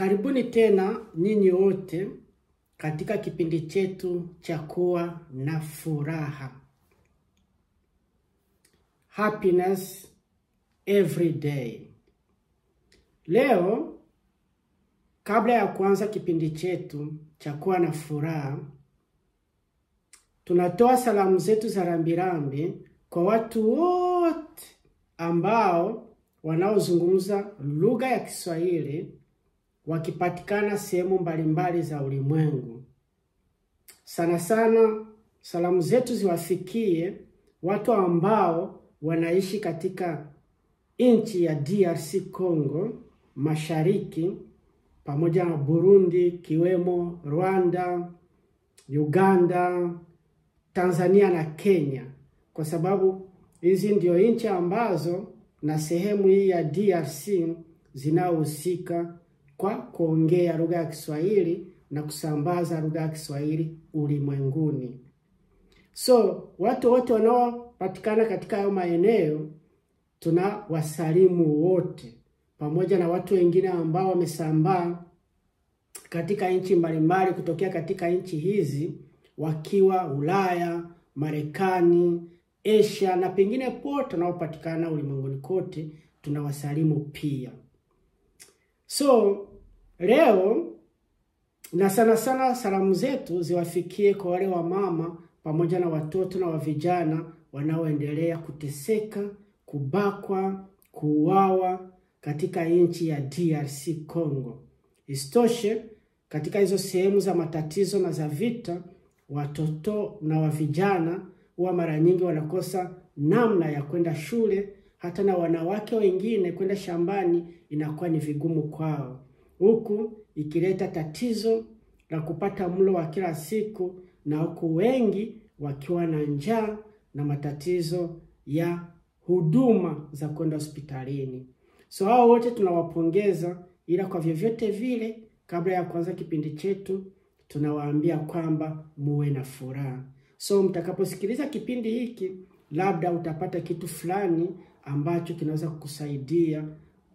Karibuni tena nyinyi wote katika kipindi chetu cha kuwa na furaha. Happiness every day. Leo, kabla ya kuanza kipindi chetu cha kuwa na furaha, tunatoa salamu zetu za rambirambi kwa watu wote ambao wanaozungumza lugha ya Kiswahili wakipatikana sehemu mbalimbali za ulimwengu. Sana sana salamu zetu ziwafikie watu ambao wanaishi katika nchi ya DRC Congo, mashariki, pamoja na Burundi, kiwemo Rwanda, Uganda, Tanzania na Kenya. Kwa sababu hizi ndio nchi ambazo na sehemu hii ya DRC zinahusika kwa kuongea lugha ya Kiswahili na kusambaza lugha ya Kiswahili ulimwenguni. So, watu wote wanaopatikana katika hayo maeneo tunawasalimu wote, pamoja na watu wengine ambao wamesambaa katika nchi mbalimbali kutokea katika nchi hizi wakiwa Ulaya, Marekani, Asia na pengine pote wanaopatikana ulimwenguni kote tunawasalimu pia. So, leo na sana sana salamu zetu ziwafikie kwa wale wa mama pamoja na watoto na wa vijana wanaoendelea kuteseka, kubakwa, kuuawa katika nchi ya DRC Congo. Isitoshe, katika hizo sehemu za matatizo na za vita, watoto na wa vijana huwa mara nyingi wanakosa namna ya kwenda shule, hata na wanawake wengine kwenda shambani inakuwa ni vigumu kwao. Huku ikileta tatizo la kupata mlo wa kila siku, na huku wengi wakiwa na njaa na matatizo ya huduma za kwenda hospitalini. So hao wote tunawapongeza, ila kwa vyovyote vile kabla ya kuanza kipindi chetu tunawaambia kwamba muwe na furaha. So mtakaposikiliza kipindi hiki, labda utapata kitu fulani ambacho kinaweza kukusaidia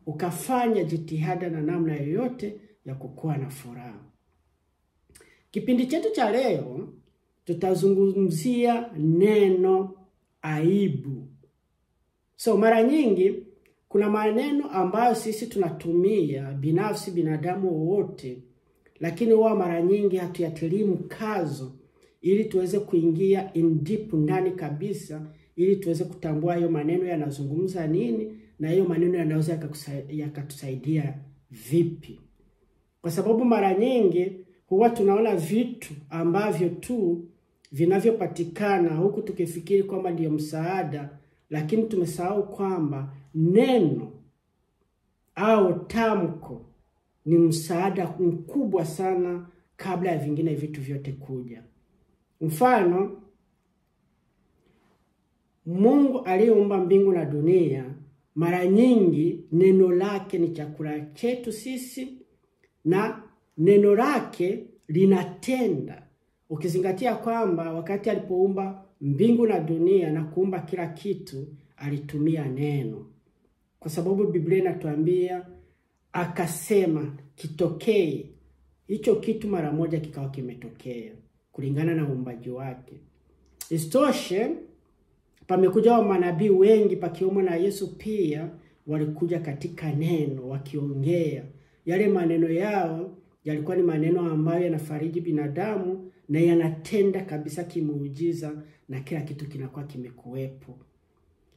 ukafanya jitihada na namna yoyote ya kukuwa na furaha. Kipindi chetu cha leo tutazungumzia neno aibu. So mara nyingi kuna maneno ambayo sisi tunatumia binafsi, binadamu wote, lakini huwa mara nyingi hatuyatilii mkazo ili tuweze kuingia in deep ndani kabisa, ili tuweze kutambua hayo maneno yanazungumza nini na hayo maneno yanaweza yakatusaidia vipi. Kwa sababu mara nyingi huwa tunaona vitu ambavyo tu vinavyopatikana huku tukifikiri kwamba ndio msaada, lakini tumesahau kwamba neno au tamko ni msaada mkubwa sana kabla ya vingine vitu vyote kuja. Mfano, Mungu aliyeumba mbingu na dunia, mara nyingi neno lake ni chakula chetu sisi, na neno lake linatenda. Ukizingatia kwamba wakati alipoumba mbingu na dunia na kuumba kila kitu, alitumia neno. Kwa sababu Biblia inatuambia akasema kitokee, hicho kitu mara moja kikawa kimetokea kulingana na uumbaji wake. Isitoshe, pamekuja wa manabii wengi pakiwemo na Yesu pia walikuja katika neno wakiongea. Yale maneno yao yalikuwa ni maneno ambayo yanafariji binadamu na yanatenda kabisa kimuujiza, na kila kitu kinakuwa kimekuwepo.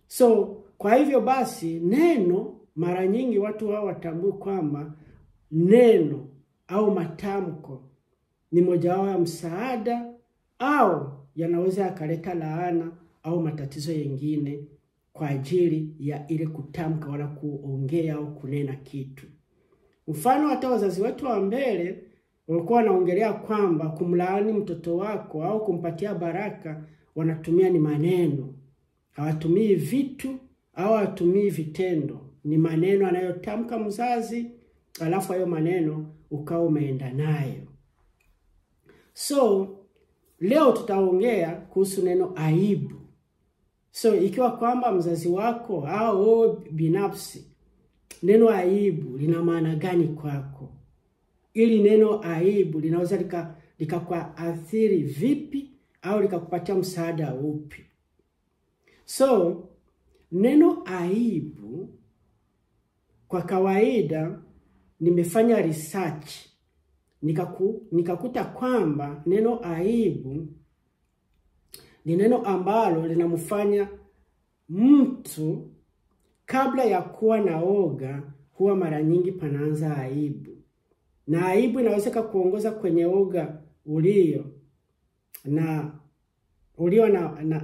So, kwa hivyo basi neno mara nyingi watu wao watambue kwamba neno au matamko ni moja wao ya msaada, au yanaweza yakaleta laana au matatizo yengine kwa ajili ya ile kutamka wala kuongea au kunena kitu. Mfano, hata wazazi wetu wa mbele walikuwa wanaongelea kwamba kumlaani mtoto wako au kumpatia baraka wanatumia ni maneno. Hawatumii vitu au hawatumii vitendo. Ni maneno anayotamka mzazi, alafu hayo maneno ukawa umeenda nayo. So, leo tutaongea kuhusu neno aibu. So, ikiwa kwamba mzazi wako au binafsi, neno aibu lina maana gani kwako? ili neno aibu linaweza likakuathiri vipi au likakupatia msaada upi. So neno aibu kwa kawaida nimefanya research nikakuta kwamba neno aibu ni neno ambalo linamfanya mtu kabla ya kuwa na oga huwa mara nyingi panaanza aibu. Na aibu inaweza kuongoza kwenye oga ulio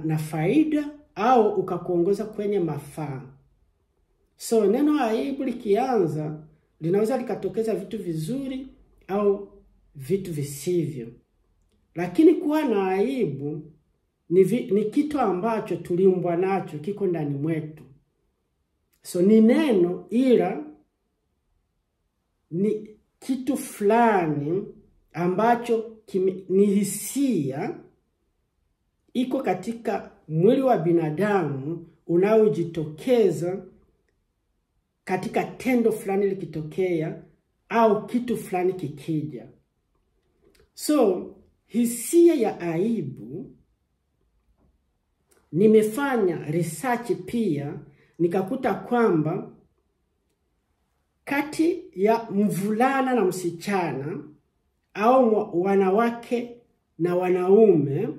na faida au ukakuongoza kwenye mafaa. So neno aibu likianza linaweza likatokeza vitu vizuri au vitu visivyo. Lakini kuwa na aibu ni kitu ambacho tuliumbwa nacho, kiko ndani mwetu. So ni neno, ila ni kitu fulani ambacho ni hisia iko katika mwili wa binadamu unaojitokeza katika tendo fulani likitokea au kitu fulani kikija. So hisia ya aibu, nimefanya research pia nikakuta kwamba kati ya mvulana na msichana au wanawake na wanaume,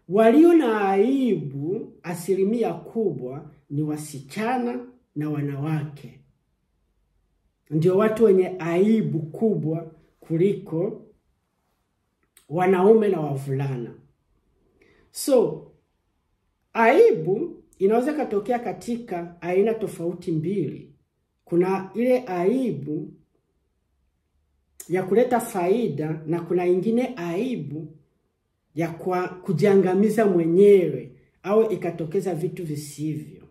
walio na aibu asilimia kubwa ni wasichana na wanawake. Ndio watu wenye aibu kubwa kuliko wanaume na wavulana. So aibu inaweza katokea katika aina tofauti mbili. Kuna ile aibu ya kuleta faida na kuna ingine aibu ya kujiangamiza mwenyewe au ikatokeza vitu visivyo.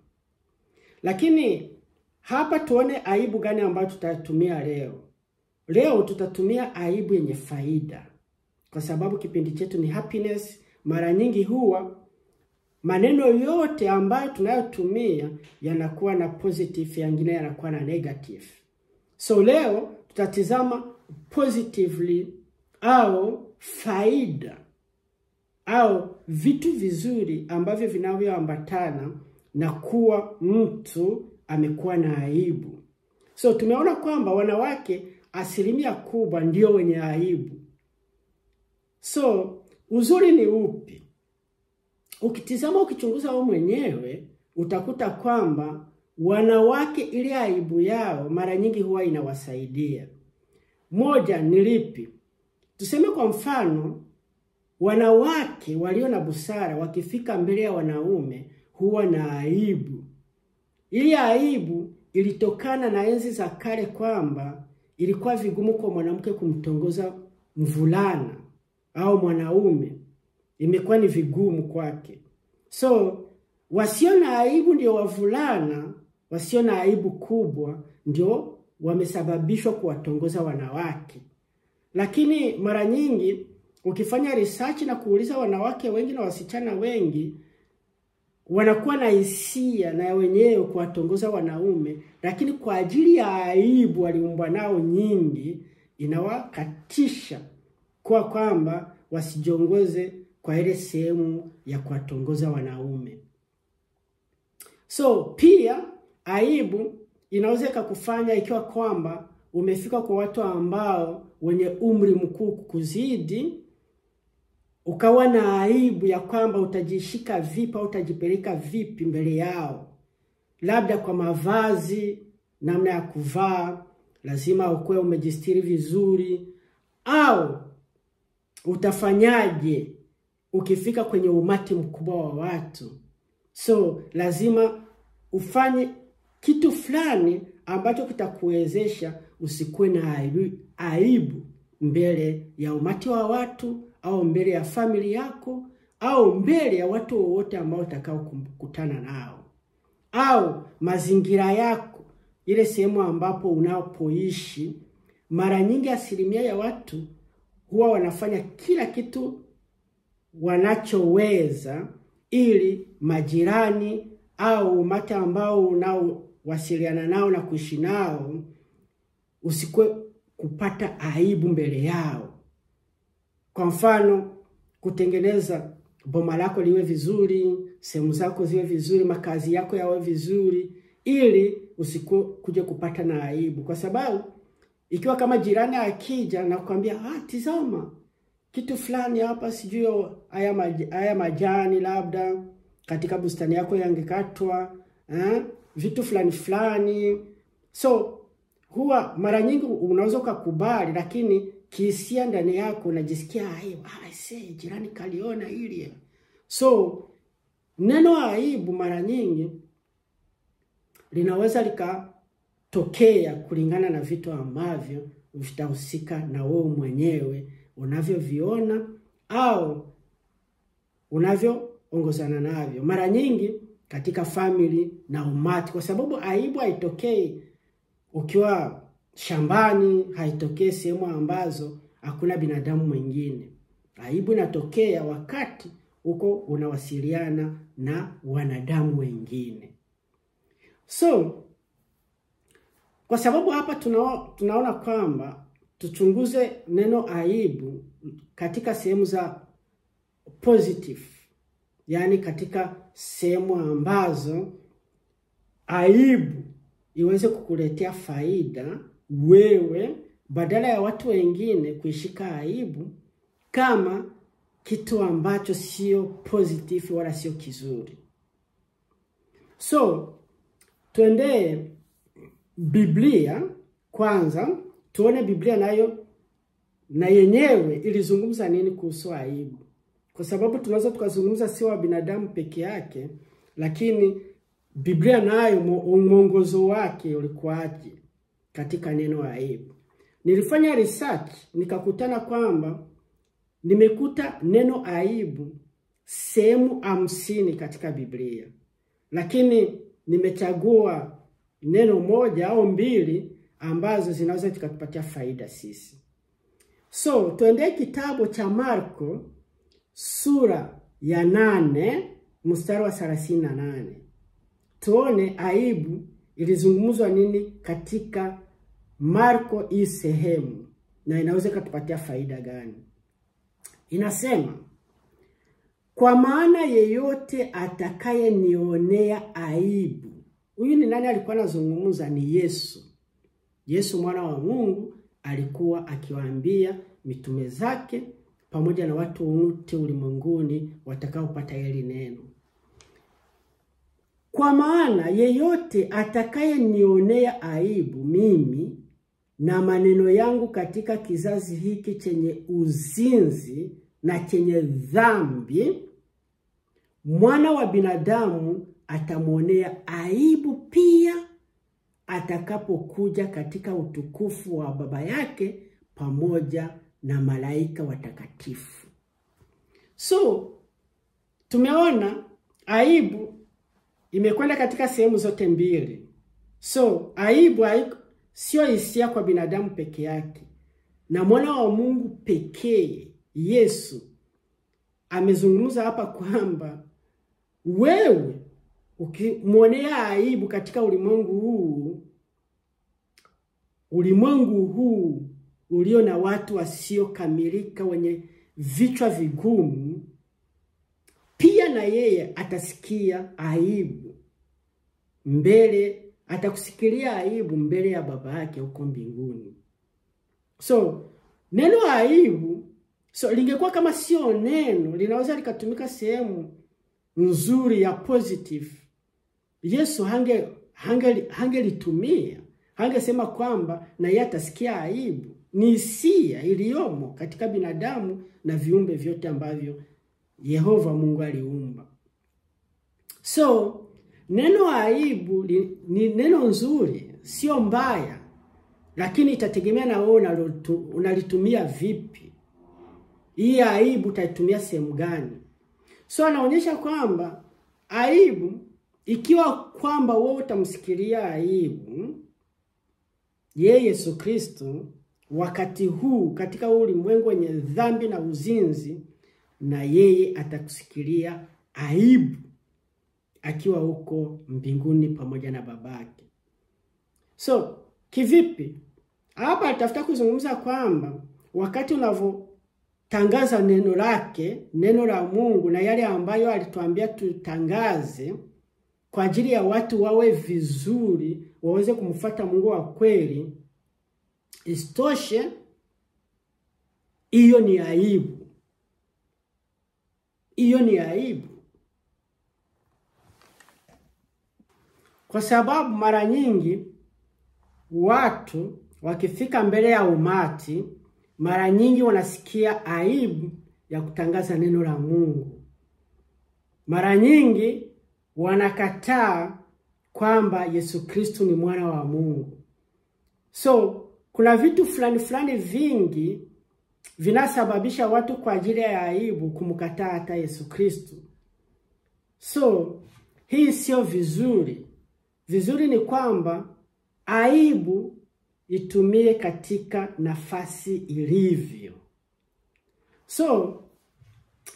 Lakini hapa tuone aibu gani ambayo tutatumia leo. Leo tutatumia aibu yenye faida. Kwa sababu kipindi chetu ni happiness, mara nyingi huwa maneno yote ambayo tunayotumia yanakuwa na positive, yangine yanakuwa na negative. So leo tutatizama positively au faida au vitu vizuri ambavyo vinavyoambatana na kuwa mtu amekuwa na aibu. So tumeona kwamba wanawake asilimia kubwa ndio wenye aibu. So uzuri ni upi? Ukitizama ukichunguza wewe mwenyewe utakuta kwamba wanawake ile aibu yao mara nyingi huwa inawasaidia. Moja ni lipi? Tuseme kwa mfano, wanawake walio na busara wakifika mbele ya wanaume huwa na aibu. Ile aibu ilitokana na enzi za kale kwamba ilikuwa vigumu kwa mwanamke kumtongoza mvulana au mwanaume. Imekuwa ni vigumu kwake. So wasio na aibu ndio wavulana, wasio na aibu kubwa ndio wamesababishwa kuwatongoza wanawake. Lakini mara nyingi ukifanya research na kuuliza wanawake wengi na wasichana wengi, wanakuwa na hisia na wenyewe kuwatongoza wanaume, lakini kwa ajili ya aibu waliumbwa nao nyingi, inawakatisha kwa kwamba wasijongoze kwa ile sehemu ya kuwatongoza wanaume. So pia aibu inaweza kukufanya ikiwa kwamba umefika kwa watu ambao wenye umri mkuu kuzidi, ukawa na aibu ya kwamba utajishika vipi au utajipeleka vipi mbele yao. Labda kwa mavazi, namna ya kuvaa, lazima ukue umejistiri vizuri, au utafanyaje ukifika kwenye umati mkubwa wa watu. So lazima ufanye kitu fulani ambacho kitakuwezesha usikuwe na aibu mbele ya umati wa watu au mbele ya family yako au mbele ya watu wote ambao utakao kukutana nao, au mazingira yako, ile sehemu ambapo unapoishi. Mara nyingi asilimia ya watu huwa wanafanya kila kitu wanachoweza ili majirani au umati ambao unaowasiliana nao na kuishi nao usikwe kupata aibu mbele yao. Kwa mfano, kutengeneza boma lako liwe vizuri, sehemu zako ziwe vizuri, makazi yako yawe vizuri, ili usikuje kupata na aibu. Kwa sababu ikiwa kama jirani akija na kukwambia, tizama kitu fulani hapa, sijui haya majani labda katika bustani yako yangekatwa, vitu fulani. So huwa mara nyingi unaweza kukubali, lakini kihisia ndani yako unajisikia aibu. Jirani kaliona hili. So neno aibu mara nyingi linaweza likatokea kulingana na vitu ambavyo vitahusika na wewe mwenyewe, unavyoviona au unavyoongozana navyo. Mara nyingi katika family na umati, kwa sababu aibu haitokei ukiwa shambani, haitokei sehemu ambazo hakuna binadamu mwingine. Aibu inatokea wakati uko unawasiliana na wanadamu wengine. So kwa sababu hapa tunaona kwamba tuchunguze neno aibu katika sehemu za positive, yani katika sehemu ambazo aibu iweze kukuletea faida wewe, badala ya watu wengine kuishika aibu kama kitu ambacho sio positive wala sio kizuri. So tuende Biblia kwanza, tuone Biblia nayo na yenyewe ilizungumza nini kuhusu aibu. Kwa sababu tunaweza tukazungumza sio wa binadamu peke yake, lakini Biblia nayo mwongozo wake ulikuwaje katika neno aibu. Nilifanya research nikakutana kwamba nimekuta neno aibu sehemu 50 katika Biblia. Lakini nimechagua neno moja au mbili ambazo zinaweza zikatupatia faida sisi. So tuende kitabu cha Marko sura ya 8 mstari wa 38. Tuone aibu ilizungumzwa nini katika Marko hii sehemu na inaweza kutupatia faida gani. Inasema, kwa maana yeyote atakayenionea aibu. Huyu ni nani alikuwa anazungumza? Ni Yesu. Yesu mwana wa Mungu alikuwa akiwaambia mitume zake pamoja na watu wote ulimwenguni watakaopata hili neno. Kwa maana yeyote atakayenionea aibu mimi na maneno yangu katika kizazi hiki chenye uzinzi na chenye dhambi, Mwana wa binadamu atamuonea aibu pia atakapokuja katika utukufu wa Baba yake pamoja na malaika watakatifu. So tumeona aibu imekwenda katika sehemu zote mbili. So aibu sio hisia kwa binadamu peke yake, na mwana wa Mungu pekee Yesu amezungumza hapa kwamba wewe ukimwonea aibu katika ulimwengu huu ulio na watu wasiokamilika wenye vichwa vigumu, pia na yeye atasikia aibu atakusikilia aibu mbele ya Baba yake huko mbinguni. So neno aibu lingekuwa kama sio neno, linaweza likatumika sehemu nzuri ya positive, Yesu hangelitumia. Hangesema kwamba na yeye atasikia aibu. Ni hisia iliyomo katika binadamu na viumbe vyote ambavyo Yehova Mungu aliumba. So neno aibu ni neno nzuri, sio mbaya, lakini itategemea na wewe unalitumia vipi. Hii aibu utaitumia sehemu gani? So anaonyesha kwamba aibu, ikiwa kwamba wewe utamsikilia aibu Yesu Kristo wakati huu katika ulimwengu wenye dhambi na uzinzi, na yeye atakusikilia aibu akiwa huko mbinguni pamoja na Babake. So kivipi? Hapa atafuta kuzungumza kwamba wakati unavyotangaza neno lake, neno la Mungu na yale ambayo alituambia tutangaze kwa ajili ya watu wawe vizuri, waweze kumfuata Mungu wa kweli, isitoshe hiyo ni aibu. Hiyo ni aibu. Kwa sababu mara nyingi watu wakifika mbele ya umati, mara nyingi wanasikia aibu ya kutangaza neno la Mungu. Mara nyingi wanakataa kwamba Yesu Kristo ni mwana wa Mungu. So, kuna vitu fulani vingi vinasababisha watu kwa ajili ya aibu kumkataa hata Yesu Kristo. So, hii sio vizuri. Vizuri ni kwamba aibu itumie katika nafasi ilivyo. So,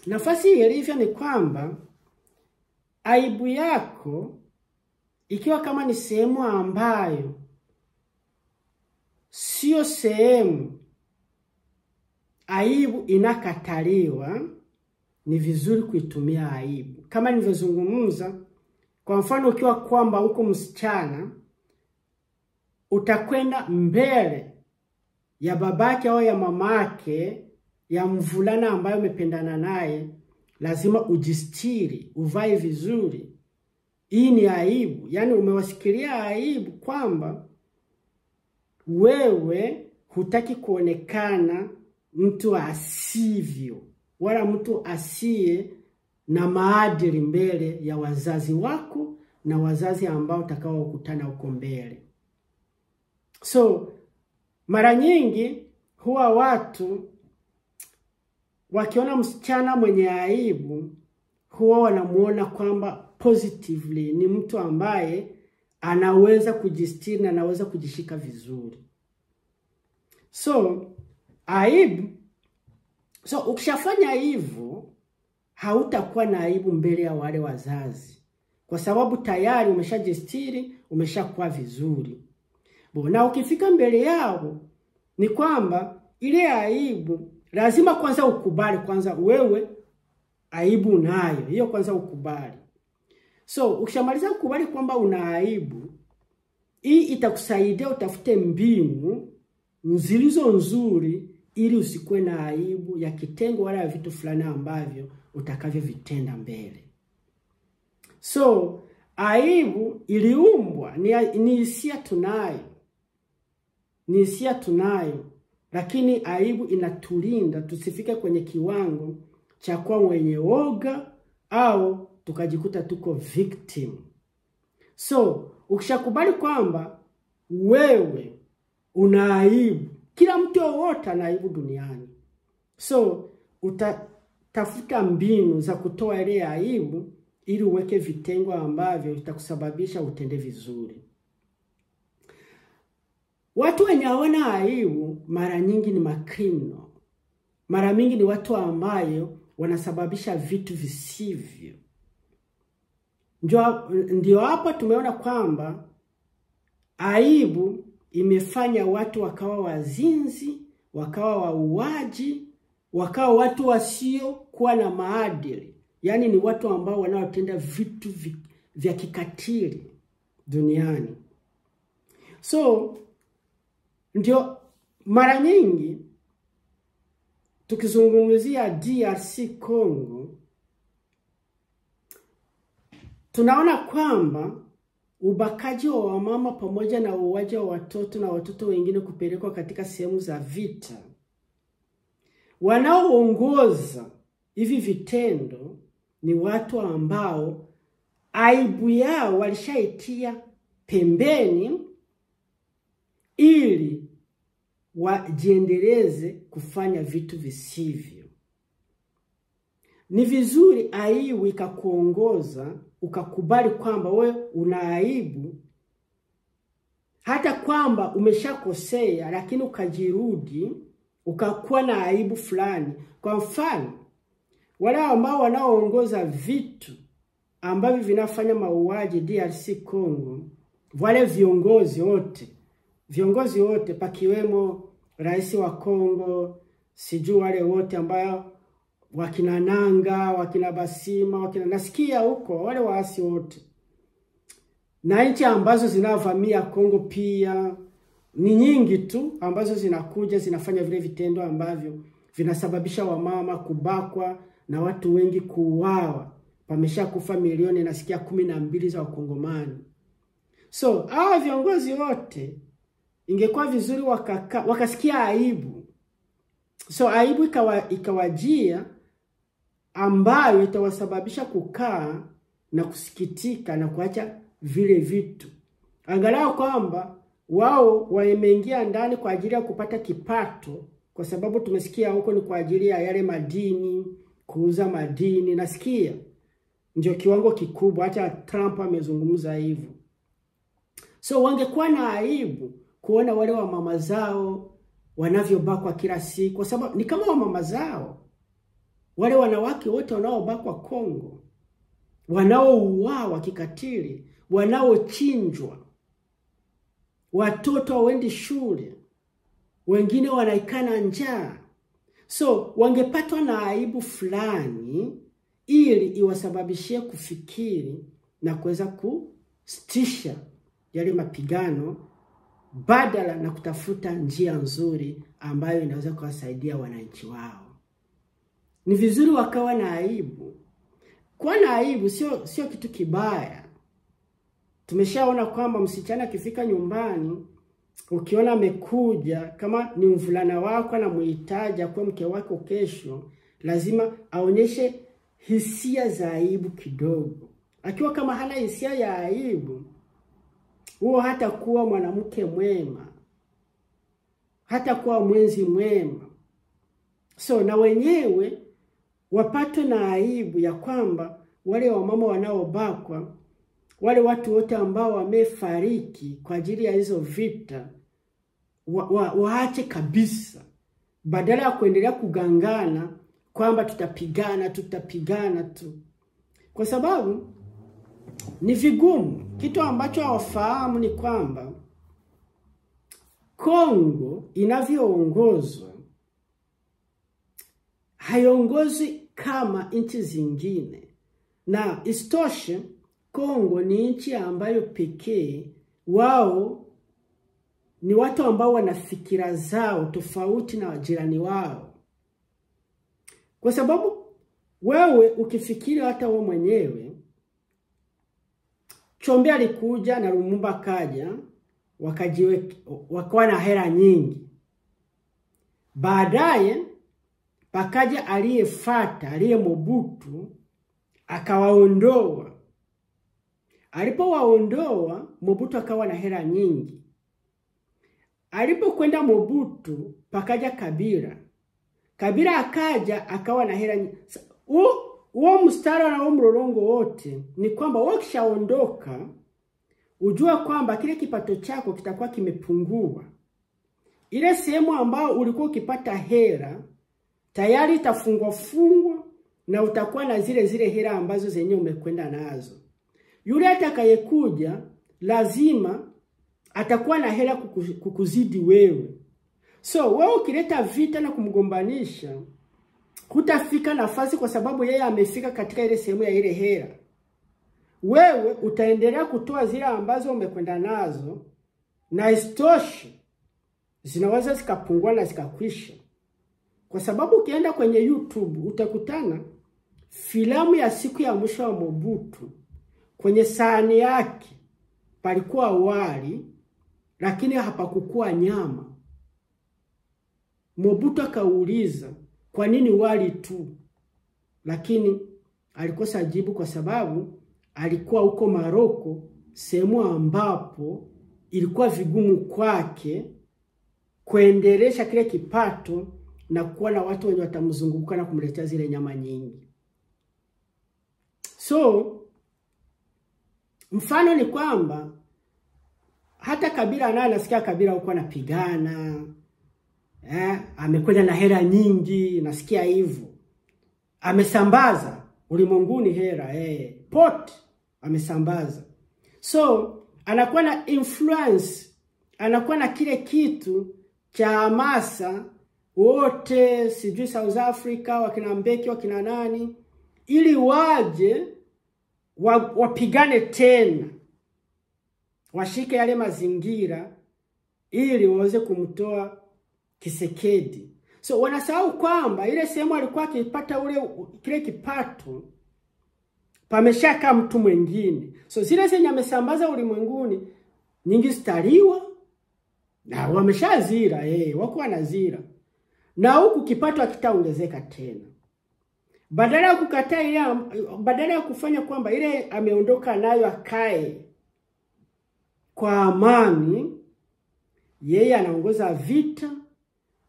nafasi ilivyo ni kwamba aibu yako ikiwa kama ni sehemu ambayo sio sehemu aibu inakataliwa, ni vizuri kuitumia aibu. Kama nilivyozungumza, kwa mfano ukiwa kwamba uko msichana, utakwenda mbele ya babake au ya mamake ya mvulana ambaye umependana naye, lazima ujistiri, uvae vizuri. Hii ni aibu. Yaani umewasikilia aibu kwamba wewe hutaki kuonekana mtu asivyo, wala mtu asiye na maadili mbele ya wazazi wako na wazazi ambao utakao kukutana huko mbele. So, mara nyingi huwa watu wakiona msichana mwenye aibu, huwa wanamuona kwamba positively ni mtu ambaye anaweza kujistiri na anaweza kujishika vizuri. So, aibu, ukishafanya hivyo, hautakuwa na aibu mbele ya wale wazazi, kwa sababu tayari umeshajistiri, umeshakuwa vizuri. Na ukifika mbele yao, ni kwamba ile aibu lazima kwanza ukubali, kwanza wewe aibu nayo, hiyo kwanza ukubali. So, ukishamaliza kukubali kwamba una aibu, hii itakusaidia utafute mbinu zilizo nzuri ili usikuwe na aibu ya kitengo wala ya vitu fulani ambavyo utakavyo vitenda mbele. So, aibu iliumbwa, ni hisia tunayo. Ni hisia tunayo, lakini aibu inatulinda tusifike kwenye kiwango cha kuwa mwenye woga au tukajikuta tuko victim. So, ukishakubali kwamba wewe una aibu, kila mtu wote ana aibu duniani. So, utatafuta mbinu za kutoa ile aibu ili uweke vitengo ambavyo vitakusababisha utende vizuri. Watu wenye hawana aibu mara nyingi ni makriminal. Mara mingi ni watu ambayo wanasababisha vitu visivyo. Ndio hapa tumeona kwamba aibu imefanya watu wakawa wazinzi, wakawa wauaji, wakawa watu wasio kuwa na maadili. Yaani ni watu ambao wanaotenda vitu vya kikatili duniani. So, ndio mara nyingi tukizungumzia DRC Congo, tunaona kwamba ubakaji wa wamama pamoja na uuaji wa watoto na watoto wengine kupelekwa katika sehemu za vita, wanaoongoza hivi vitendo ni watu ambao aibu yao walishaitia pembeni ili wajiendeleze kufanya vitu visivyo. Ni vizuri aibu ikakuongoza, ukakubali kwamba wewe una aibu, hata kwamba umeshakosea, lakini ukajirudi, ukakuwa na aibu fulani. Kwa mfano, wale ambao wanaoongoza vitu ambavyo vinafanya mauaji DRC Congo, wale viongozi wote viongozi wote pakiwemo rais wa Kongo, sijui wale wote ambao wakina Nanga, wakina Basima, wakina nasikia huko wale waasi wote. Na nchi ambazo zinavamia Kongo pia ni nyingi tu ambazo zinakuja zinafanya vile vitendo ambavyo vinasababisha wamama kubakwa na watu wengi kuuawa. Pamesha kufa milioni nasikia 12 za Wakongomani. So, hawa viongozi wote ingekuwa vizuri wakasikia aibu. So, aibu ikawajia ambayo itawasababisha kukaa na kusikitika na kuacha vile vitu. Angalau kwamba wao wameingia ndani kwa ajili ya kupata kipato, kwa sababu tumesikia huko ni kwa ajili ya yale madini, kuuza madini, nasikia ndio kiwango kikubwa, hata Trump amezungumza hivyo. So wangekuwa na aibu kuona wale wa mama zao wanavyobakwa kila siku, kwa sababu ni kama wa mama zao. Wale wanawake wote wanaobakwa Kongo, wanaouawa kikatili, wanaochinjwa, watoto hawaendi shule, wengine wanaikana njaa. So wangepatwa na aibu fulani ili iwasababishie kufikiri na kuweza kustisha yale mapigano, badala na kutafuta njia nzuri ambayo inaweza kuwasaidia wananchi wao. Ni vizuri wakawa na aibu. Kuwa na aibu sio kitu kibaya. Tumeshaona kwamba msichana akifika nyumbani, ukiona amekuja, kama ni mvulana wako na muhitaji kwa mke wako kesho, lazima aonyeshe hisia za aibu kidogo. Akiwa kama hana hisia ya aibu, huo hata kuwa mwanamke mwema, hata kuwa mwenzi mwema. So na wenyewe wapatwe na aibu ya kwamba wale wamama wanaobakwa, wale watu wote ambao wamefariki kwa ajili ya hizo vita, waache kabisa, badala ya kuendelea kugangana kwamba tutapigana tu. Kwa sababu ni vigumu. Kitu ambacho hawafahamu ni kwamba Kongo inavyoongozwa haiongozi kama nchi zingine. Na isitoshe Kongo ni nchi ambayo pekee wao ni watu ambao wana fikira zao tofauti na jirani wao. Kwa sababu wewe ukifikiri hata wewe mwenyewe, Chombe alikuja na Lumumba kaja, wakawa na hela nyingi. Baadaye pakaja aliyefuata, aliye Mobutu, akawaondoa. Alipowaondoa, Mobutu akawa na hela nyingi. Alipokwenda Mobutu, pakaja Kabila. Kabila akaja akawa na hela nyingi. Huo mstari na huo mlolongo wote ni kwamba wakishaondoka, ujua kwamba kile kipato chako kitakuwa kimepungua. Ile sehemu ambao ulikuwa ukipata hela tayari itafungwa na utakuwa na zile hela ambazo zenye umekwenda nazo. Yule atakayekuja lazima atakuwa na hela kukuzidi wewe. So wewe ukileta vita na kumgombanisha, hutafika nafasi kwa sababu yeye amefika katika ile sehemu ya ile hela. Wewe utaendelea kutoa zile ambazo umekwenda nazo, na isitoshe zinaweza zikapungua na zikakwisha. Kwa sababu ukienda kwenye YouTube utakutana filamu ya siku ya mwisho wa Mobutu. Kwenye sahani yake palikuwa wali, lakini hapakukuwa nyama. Mobutu akauliza, kwa nini wali tu? Lakini alikosa jibu kwa sababu alikuwa huko Maroko, sehemu ambapo ilikuwa vigumu kwake kuendelesha kile kipato na kuwa na watu wenye watamzunguka na kumletea zile nyama nyingi. So mfano ni kwamba hata Kabila naye nasikia Kabila huko anapigana, amekwenda na hela nyingi, nasikia hivyo. Amesambaza ulimwenguni hela, pot amesambaza. So anakuwa na influence anakuwa na kile kitu cha hamasa wote, sijui South Africa, wakina Mbeki, wakina nani, ili waje wapigane tena, washike yale mazingira ili waweze kumtoa Tshisekedi. So wanasahau kwamba ile sehemu alikuwa akipata kile kipato pameshaka mtu mwingine. So zile zenye amesambaza ulimwenguni nyingi stariwa na wameshazira, wako wanazira. Na huku kipato hakitaongezeka tena. Badala ya kukataa badala ya kufanya kwamba ile ameondoka nayo akae kwa amani, yeye anaongoza vita,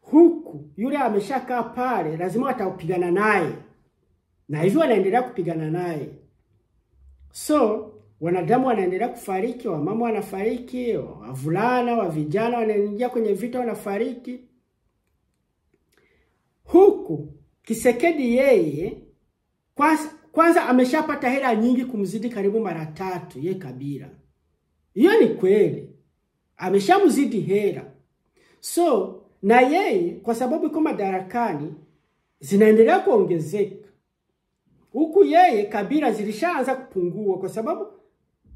huku yule ameshakaa pale lazima watapigana naye. Na hivyo wanaendelea kupigana naye. So wanadamu wanaendelea kufariki, wamama wanafariki, wavulana, wavijana wanaingia kwenye vita wanafariki. Huku Tshisekedi yeye kwanza ameshapata hela nyingi kumzidi karibu mara 3 ye Kabila. Hiyo ni kweli. Ameshamzidi hela. So na yeye kwa sababu yuko madarakani zinaendelea kuongezeka. Huku yeye Kabila zilishaanza kupungua kwa sababu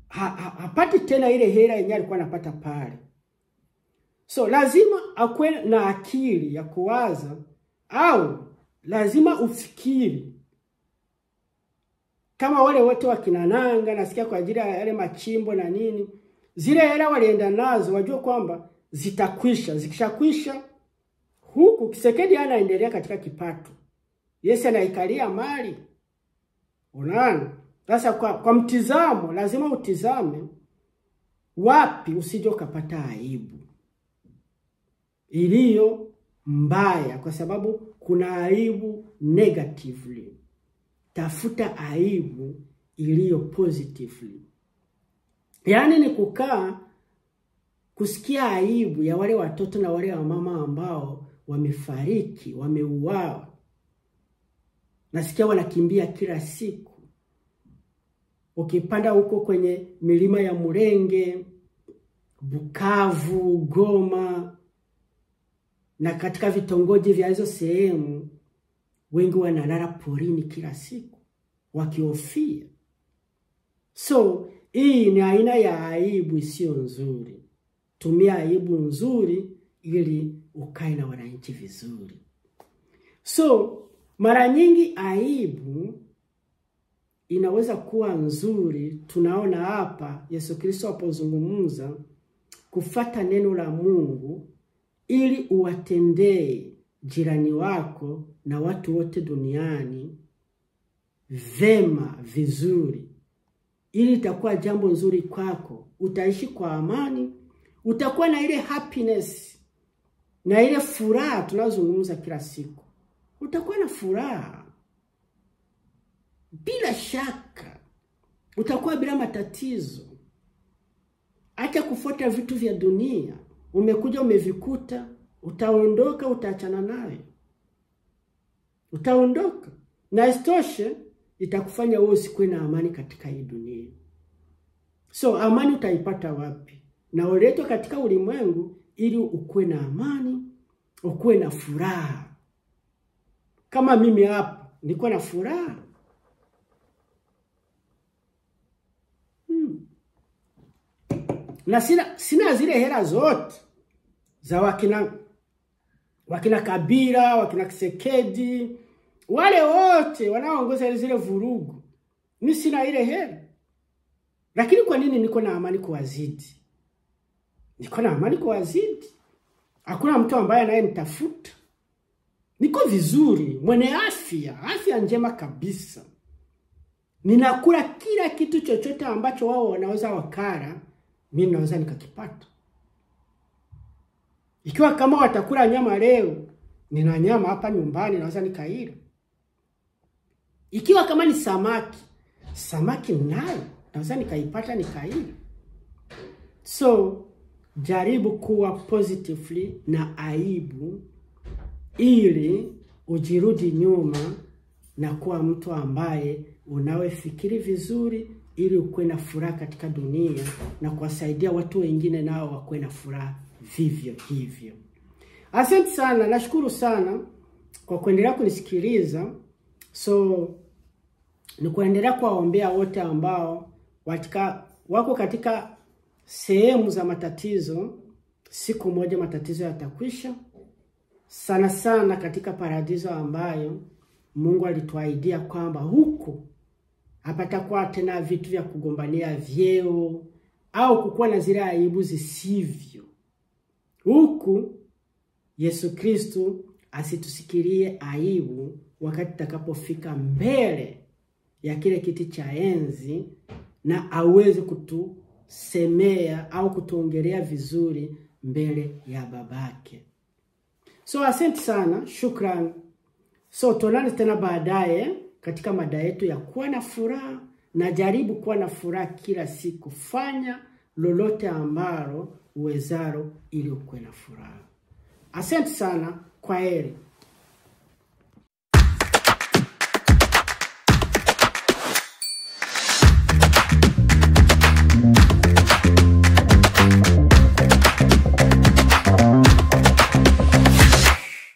hapati tena ile hela yenyewe alikuwa anapata pale. So lazima akwe na akili ya kuwaza, au lazima ufikiri. Kama wale wote wakinananga nasikia kwa ajili ya yale machimbo na nini, zile hela walienda nazo wajua kwamba zitakwisha. Zikishakwisha, huku Tshisekedi anaendelea katika kipato. Yesu anaikalia mali. Unaona? Sasa kwa mtizamo lazima utizame wapi usije ukapata aibu iliyo mbaya, kwa sababu kuna aibu negatively. Tafuta aibu iliyo positively. Yaani ni kukaa kusikia aibu ya wale watoto na wale wamama ambao wamefariki, wameuawa. Nasikia wanakimbia kila siku. Ukipanda huko kwenye milima ya Murenge, Bukavu, Goma, na katika vitongoji vya hizo sehemu, wengi wanalala porini kila siku wakihofia. So hii ni aina ya aibu isiyo nzuri. Tumia aibu nzuri ili ukae na wananchi vizuri. So mara nyingi aibu inaweza kuwa nzuri. Tunaona hapa Yesu Kristo apozungumza kufuata neno la Mungu ili uwatendee jirani wako na watu wote duniani vema, vizuri. Ili itakuwa jambo nzuri kwako. Utaishi kwa amani, utakuwa na ile happiness na ile furaha tunazungumza kila siku. Utakuwa na furaha bila shaka. Utakuwa bila matatizo. Acha kufuata vitu vya dunia. Umekuja umevikuta, utaondoka, utaachana naye. Utaondoka. Na isitoshe itakufanya wewe usikuwe na amani katika hii dunia. So amani utaipata wapi? Na uletwe katika ulimwengu ili ukuwe na amani, ukuwe na furaha. Kama mimi hapa niko na furaha. Na sina zile hela zote za wakina Kabila, wakina Tshisekedi, wale wote wanaoongoza zile vurugu. Mimi sina ile hela. Lakini kwa nini niko na amani kuwazidi? Niko na amani kuwazidi. Hakuna mtu ambaye anayenitafuta. Niko vizuri, mwenye afya njema kabisa. Ninakula kila kitu chochote ambacho wao wanaweza wakara, mimi naweza nikakipata. Ikiwa kama watakula nyama leo, nina nyama hapa nyumbani naweza nikaila. Ikiwa kama ni samaki nayo naweza nikaipata nikaila. So jaribu kuwa positively na aibu ili ujirudi nyuma na kuwa mtu ambaye unawefikiri vizuri, ili ukuwe na furaha katika dunia na kuwasaidia watu wengine nao wakuwe na furaha vivyo hivyo. Asante sana, nashukuru sana kwa kuendelea kunisikiliza. So ni kuendelea kuwaombea wote ambao wako katika sehemu za matatizo. Siku moja matatizo yatakwisha. Sana sana katika paradiso ambayo Mungu alituahidia kwamba huko hapatakuwa tena vitu vya kugombania vyeo au kukuwa na zile aibu zisivyo. Huku Yesu Kristo asitusikilie aibu wakati takapofika mbele ya kile kiti cha enzi na aweze kutusemea au kutuongelea vizuri mbele ya babake. So asante sana, shukran. So tuonane tena baadaye katika mada yetu ya kuwa na furaha, na jaribu kuwa na furaha kila siku. Fanya lolote ambalo uwezalo ili ukuwe na furaha. Asante sana, kwaheri.